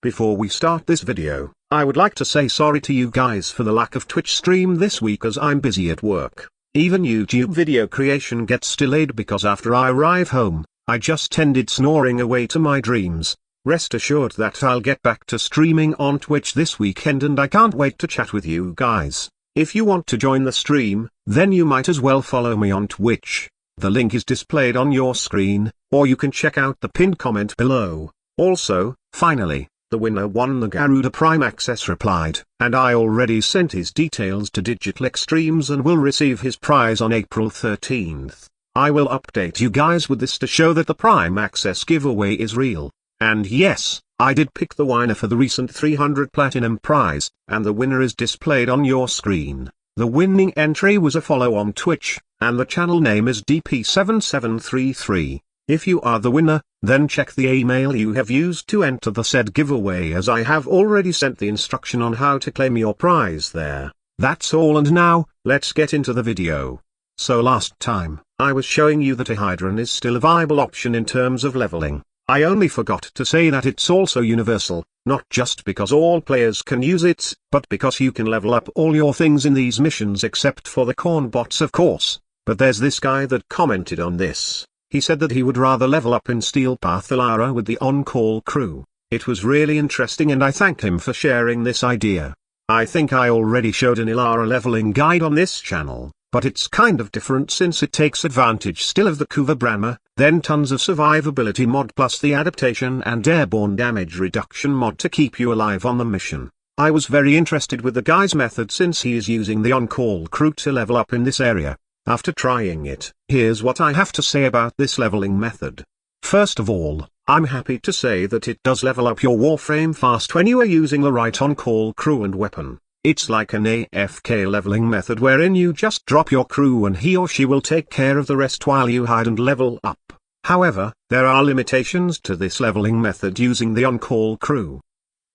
Before we start this video, I would like to say sorry to you guys for the lack of Twitch stream this week as I'm busy at work. Even YouTube video creation gets delayed because after I arrive home, I just ended snoring away to my dreams. Rest assured that I'll get back to streaming on Twitch this weekend and I can't wait to chat with you guys. If you want to join the stream, then you might as well follow me on Twitch. The link is displayed on your screen, or you can check out the pinned comment below. Also, finally, the winner won the Garuda Prime Access replied, and I already sent his details to Digital Extremes and will receive his prize on April 13th. I will update you guys with this to show that the Prime Access giveaway is real. And yes, I did pick the winner for the recent 300 Platinum prize, and the winner is displayed on your screen. The winning entry was a follow on Twitch, and the channel name is DP7733. If you are the winner, then check the email you have used to enter the said giveaway as I have already sent the instruction on how to claim your prize there. That's all, and now, let's get into the video. So last time, I was showing you that a Hydran is still a viable option in terms of leveling. I only forgot to say that it's also universal, not just because all players can use it, but because you can level up all your things in these missions except for the corn bots of course. But there's this guy that commented on this. He said that he would rather level up in Steel Path Ilara with the on-call crew. It was really interesting and I thank him for sharing this idea. I think I already showed an Ilara leveling guide on this channel, but it's kind of different since it takes advantage still of the Kuva Brahma, then tons of survivability mod plus the adaptation and airborne damage reduction mod to keep you alive on the mission. I was very interested with the guy's method since he is using the on-call crew to level up in this area. After trying it, here's what I have to say about this leveling method. First of all, I'm happy to say that it does level up your Warframe fast when you are using the right on-call crew and weapon. It's like an AFK leveling method wherein you just drop your crew and he or she will take care of the rest while you hide and level up. However, there are limitations to this leveling method using the on-call crew.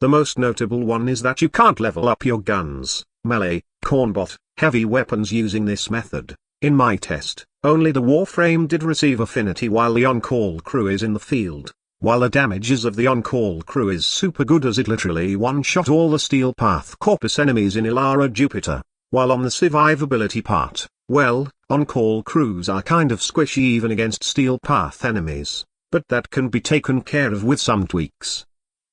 The most notable one is that you can't level up your guns, melee, cornbot, heavy weapons using this method. In my test, only the Warframe did receive affinity while the on-call crew is in the field. While the damages of the on-call crew is super good as it literally one-shot all the Steel Path Corpus enemies in Ilara Jupiter, while on the survivability part, well, on-call crews are kind of squishy even against Steel Path enemies, but that can be taken care of with some tweaks.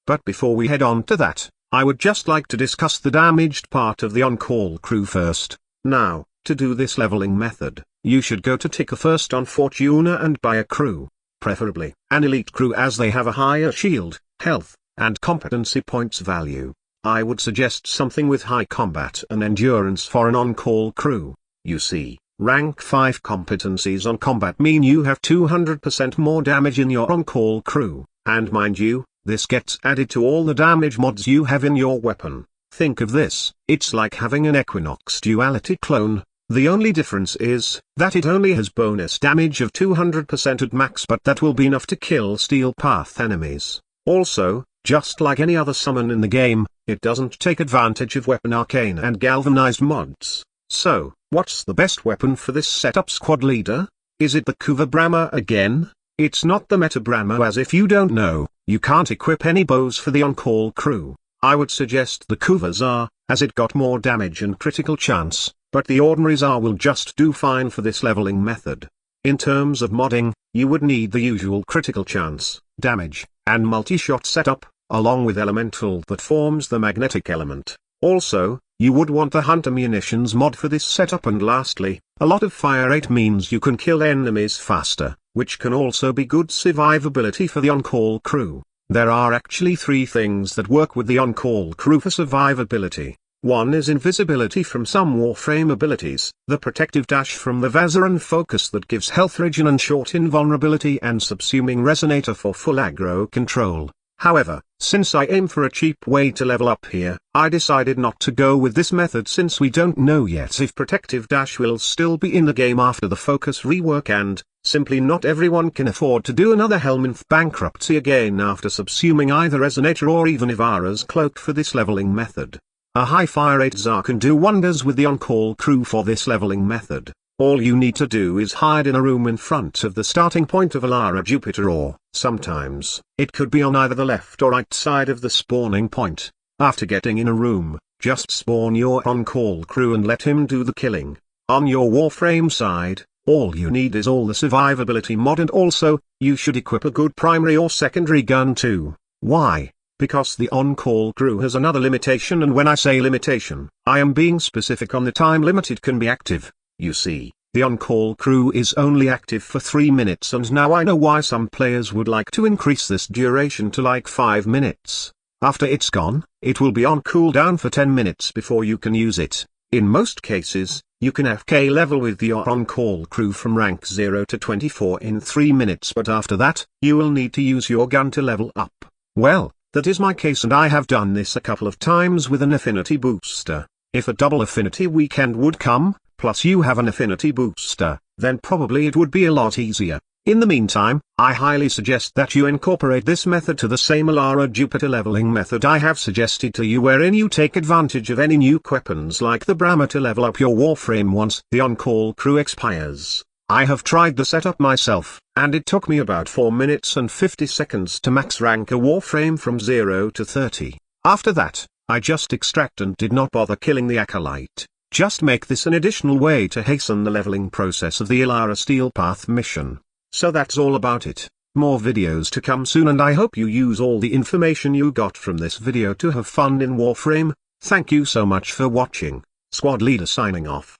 But before we head on to that, I would just like to discuss the damaged part of the on-call crew first. Now, to do this leveling method, you should go to Ticker first on Fortuna and buy a crew. Preferably an elite crew as they have a higher shield, health, and competency points value. I would suggest something with high combat and endurance for an on-call crew. You see, rank 5 competencies on combat mean you have 200% more damage in your on-call crew, and mind you, this gets added to all the damage mods you have in your weapon. Think of this, it's like having an Equinox duality clone. The only difference is that it only has bonus damage of 200% at max, but that will be enough to kill Steel Path enemies. Also, just like any other summon in the game, it doesn't take advantage of weapon arcane and galvanized mods. So, what's the best weapon for this setup, squad leader? Is it the Kuva Brahma again? It's not the Meta Brahma, as if you don't know, you can't equip any bows for the on-call crew. I would suggest the Kuva Tsar, as it got more damage and critical chance. But the ordinary Tsar will just do fine for this leveling method. In terms of modding, you would need the usual critical chance, damage, and multi-shot setup, along with elemental that forms the magnetic element. Also, you would want the hunter munitions mod for this setup, and lastly, a lot of fire rate means you can kill enemies faster, which can also be good survivability for the on-call crew. There are actually 3 things that work with the on-call crew for survivability. One is invisibility from some Warframe abilities, the protective dash from the Vazaran focus that gives health regen and short invulnerability, and subsuming resonator for full aggro control. However, since I aim for a cheap way to level up here, I decided not to go with this method since we don't know yet if protective dash will still be in the game after the focus rework, and simply not everyone can afford to do another Helminth bankruptcy again after subsuming either resonator or even Ivara's cloak for this leveling method. A high fire rate Tsar can do wonders with the on-call crew for this leveling method. All you need to do is hide in a room in front of the starting point of Ilara Jupiter or Sometimes, it could be on either the left or right side of the spawning point. After getting in a room, just spawn your on-call crew and let him do the killing. On your Warframe side, all you need is all the survivability mod, and also, you should equip a good primary or secondary gun too. Why? Because the on-call crew has another limitation, and when I say limitation, I am being specific on the time limit it can be active. You see, the on-call crew is only active for 3 minutes, and now I know why some players would like to increase this duration to like 5 minutes. After it's gone, it will be on cooldown for 10 minutes before you can use it. In most cases, you can FK level with your on-call crew from rank 0 to 24 in 3 minutes, but after that, you will need to use your gun to level up. Well, that is my case, and I have done this a couple of times with an affinity booster. If a double affinity weekend would come, plus you have an affinity booster, then probably it would be a lot easier. In the meantime, I highly suggest that you incorporate this method to the same Alara Jupiter leveling method I have suggested to you, wherein you take advantage of any new weapons like the Brahma to level up your Warframe once the on-call crew expires. I have tried the setup myself, and it took me about 4 minutes and 50 seconds to max rank a Warframe from 0 to 30. After that, I just extract and did not bother killing the Acolyte. Just make this an additional way to hasten the leveling process of the Alara Steel Path mission. So that's all about it. More videos to come soon, and I hope you use all the information you got from this video to have fun in Warframe. Thank you so much for watching. Squad Leader signing off.